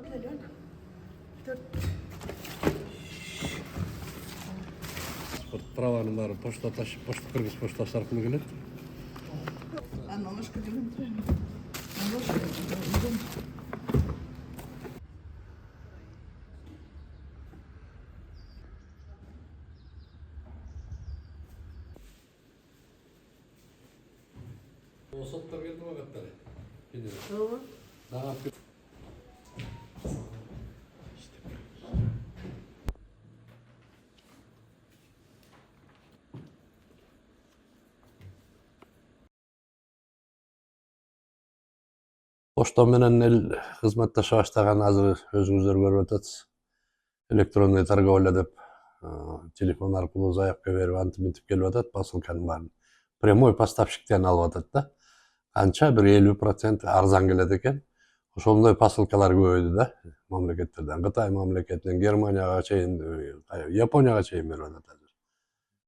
Миллион. Төрт. Праванын баары почта ташып, Кыргыз поштасы аркылуу келет. А номашка деген турат. Соттор келди ма каттары? Ооба. Дагы Почта менен эл кызматташа баштаган азыр өзүңүздөр көрүп атасыз. Электронный торговля деп телефон аркылуу заявка берип антип мынтип келип атат, посылканын баарын прямой поставщиктен алып атат да. Канча бир 50% арзан келет экен. Ошондой посылкалар көбөйдү да мамлекеттерден. Кытай мамлекетинен Германияга чейин, Японияга чейин берип атат азыр.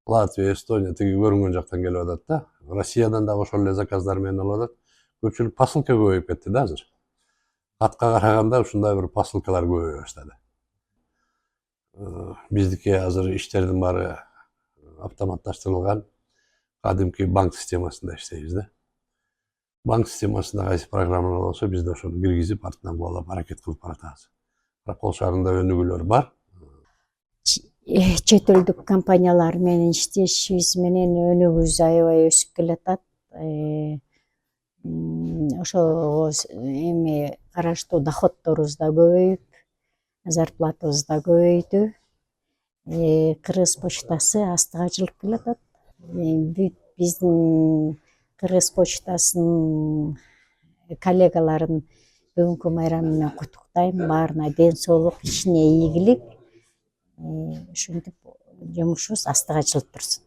Латвия, Эстония тиги көрүнгөн жактан келип атат да. Россиядан дагы ошол эле заказдар менен алып атат. Көпчүлүк посылка көбөйүп кетти да азыр. Атка караганда ушундай бир посылкалар көбөйө баштады. Биздики азыр иштердин баары автоматташтырылган, кадимки банк системасында иштейбиз да. Банк системасында кайсы программалар болсо, биз да ошону киргизип, артынан кубалап аракет кылып баратабыз. Бирок Кол шаарында өнүгүүлөр бар. Чет элдик компаниялар менен иштешибиз менен өнүгүүбүз аябай өсүп келатат. Ошого эми караштуу доходторубуз да көбөйүп, зарплатабыз да көбөйдү. Кыргыз почтасы астык ачылып келатат. Биздин Кыргыз почтасынын коллегаларын бүгүнкү майрамы менен куттуктайм. Баарына ден соолук, ишине ийгилик. Ушинтип жумушубуз астык ачылып турсун.